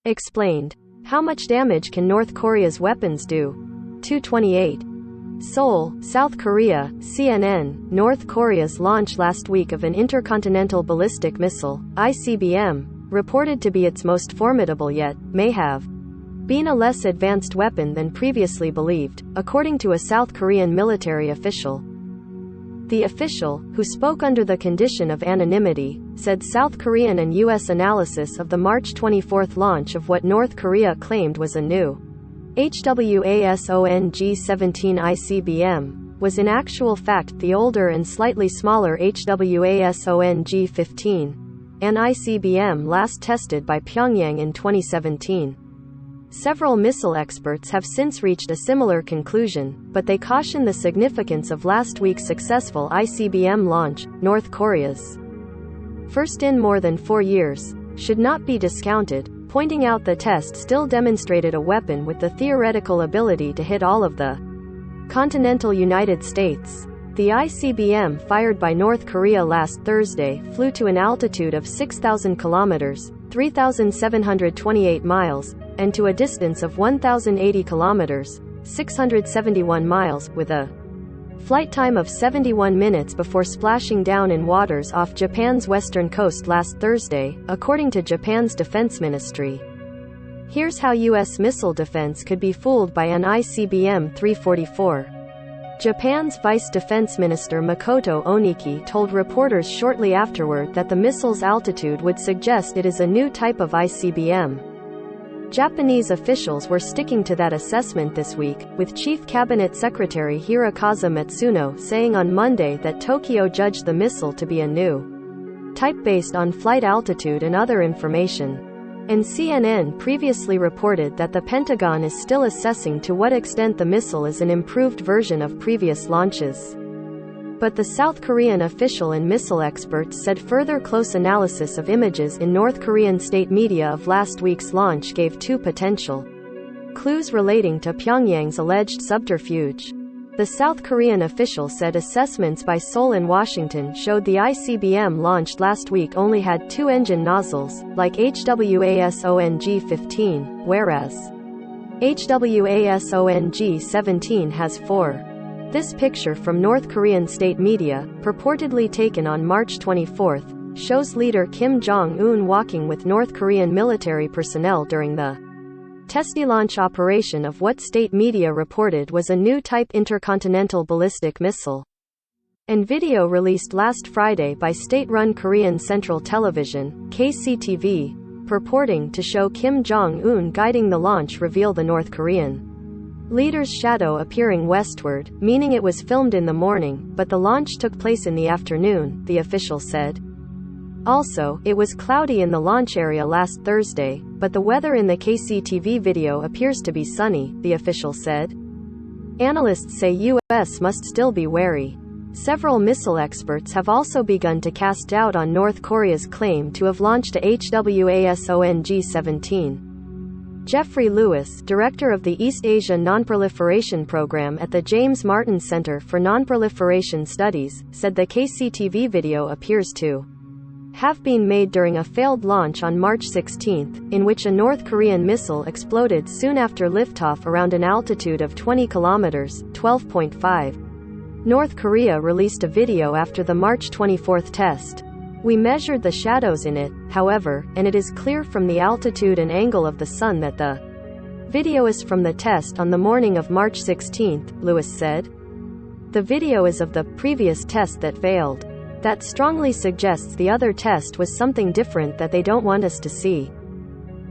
explained. How much damage can North Korea's weapons do? 228. Seoul, South Korea, CNN. North Korea's launch last week of an intercontinental ballistic missile, ICBM, reported to be its most formidable yet, may have been a less advanced weapon than previously believed, according to a South Korean military official. The official, who spoke under the condition of anonymity, said South Korean and U.S. analysis of the March 24 launch of what North Korea claimed was a new HWASONG-17 ICBM, was in actual fact the older and slightly smaller HWASONG-15, an ICBM last tested by Pyongyang in 2017. Several missile experts have since reached a similar conclusion, but they caution the significance of last week's successful ICBM launch, North Korea's first in more than 4 years, should not be discounted, pointing out the test still demonstrated a weapon with the theoretical ability to hit all of the continental United States. The ICBM fired by North Korea last Thursday flew to an altitude of 6,000 kilometers, 3,728 miles, and to a distance of 1,080 kilometers, 671 miles, with a flight time of 71 minutes before splashing down in waters off Japan's western coast last Thursday, according to Japan's defense ministry. Here's how U.S. missile defense could be fooled by an ICBM 344. Japan's Vice Defense Minister Makoto Oniki told reporters shortly afterward that the missile's altitude would suggest it is a new type of ICBM. Japanese officials were sticking to that assessment this week, with Chief Cabinet Secretary Hirokazu Matsuno saying on Monday that Tokyo judged the missile to be a new type based on flight altitude and other information. And CNN previously reported that the Pentagon is still assessing to what extent the missile is an improved version of previous launches. But the South Korean official and missile experts said further close analysis of images in North Korean state media of last week's launch gave two potential clues relating to Pyongyang's alleged subterfuge. The South Korean official said assessments by Seoul and Washington showed the ICBM launched last week only had 2 engine nozzles, like HWASONG-15, whereas HWASONG-17 has 4. This picture from North Korean state media, purportedly taken on March 24, shows leader Kim Jong-un walking with North Korean military personnel during the testy launch operation of what state media reported was a new type intercontinental ballistic missile. And video released last Friday by state-run Korean Central Television, KCTV, purporting to show Kim Jong-un guiding the launch reveal the North Korean leader's shadow appearing westward, meaning it was filmed in the morning, but the launch took place in the afternoon, the official said. Also, it was cloudy in the launch area last Thursday, but the weather in the KCTV video appears to be sunny, the official said. Analysts say U.S. must still be wary. Several missile experts have also begun to cast doubt on North Korea's claim to have launched a HWASONG-17. Jeffrey Lewis, director of the East Asia Nonproliferation Program at the James Martin Center for Nonproliferation Studies, said the KCTV video appears to have been made during a failed launch on March 16, in which a North Korean missile exploded soon after liftoff around an altitude of 20 kilometers, 12.5. North Korea released a video after the March 24 test. We measured the shadows in it, however, and it is clear from the altitude and angle of the sun that the video is from the test on the morning of March 16, Lewis said. The video is of the previous test that failed. That strongly suggests the other test was something different that they don't want us to see.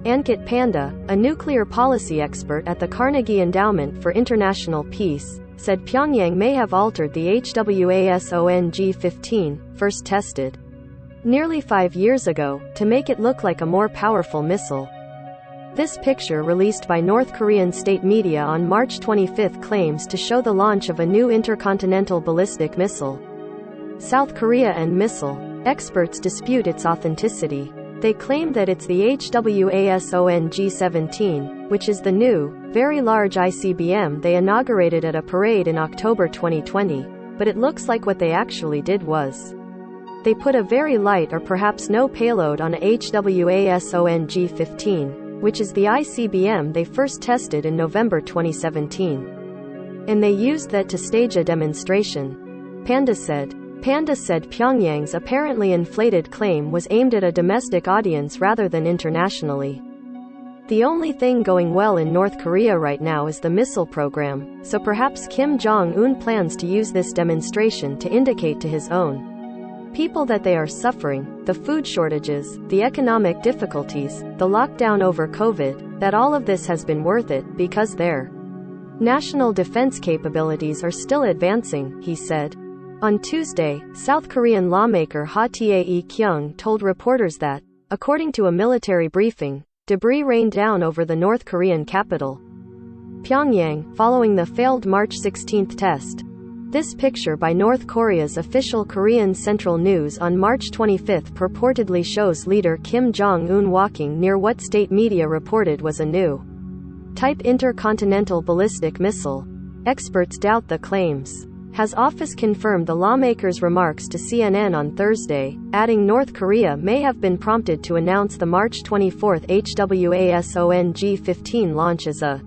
Ankit Panda, a nuclear policy expert at the Carnegie Endowment for International Peace, said Pyongyang may have altered the HWASONG-15, first tested nearly 5 years ago, to make it look like a more powerful missile. This picture released by North Korean state media on March 25 claims to show the launch of a new intercontinental ballistic missile. South Korea and missile experts dispute its authenticity. They claim that it's the HWASONG-17, which is the new, very large ICBM they inaugurated at a parade in October 2020, but it looks like what they actually did was they put a very light or perhaps no payload on a HWASONG-15, which is the ICBM they first tested in November 2017. And they used that to stage a demonstration. Panda said Pyongyang's apparently inflated claim was aimed at a domestic audience rather than internationally. The only thing going well in North Korea right now is the missile program, so perhaps Kim Jong-un plans to use this demonstration to indicate to his own people that they are suffering, the food shortages, the economic difficulties, the lockdown over COVID, that all of this has been worth it, because their national defense capabilities are still advancing, he said. On Tuesday, South Korean lawmaker Ha Tae-kyung told reporters that, according to a military briefing, debris rained down over the North Korean capital, Pyongyang, following the failed March 16 test. This picture by North Korea's official Korean Central News on March 25 purportedly shows leader Kim Jong-un walking near what state media reported was a new type intercontinental ballistic missile. Experts doubt the claims. Has office confirmed the lawmaker's remarks to CNN on Thursday, adding North Korea may have been prompted to announce the March 24 HWASONG-15 launch as a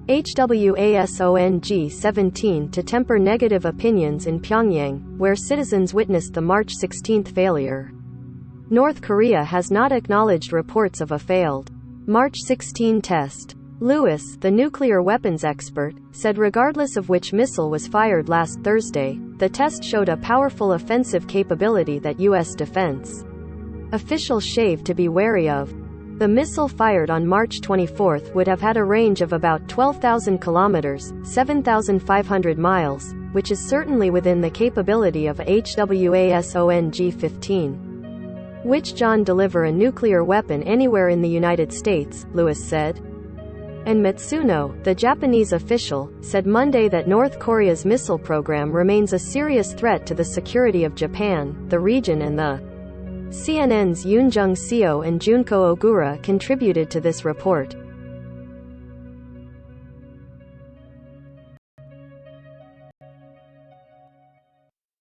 HWASONG-17 to temper negative opinions in Pyongyang, where citizens witnessed the March 16 failure. North Korea has not acknowledged reports of a failed March 16 test. Lewis, the nuclear weapons expert, said regardless of which missile was fired last Thursday, the test showed a powerful offensive capability that U.S. defense officials shaved to be wary of. The missile fired on March 24 would have had a range of about 12,000 kilometers, 7,500 miles, which is certainly within the capability of a HWASONG-15. Which John deliver a nuclear weapon anywhere in the United States, Lewis said. And Matsuno, the Japanese official, said Monday that North Korea's missile program remains a serious threat to the security of Japan, the region and the CNN's Yoon Jung-seo and Junko Ogura contributed to this report.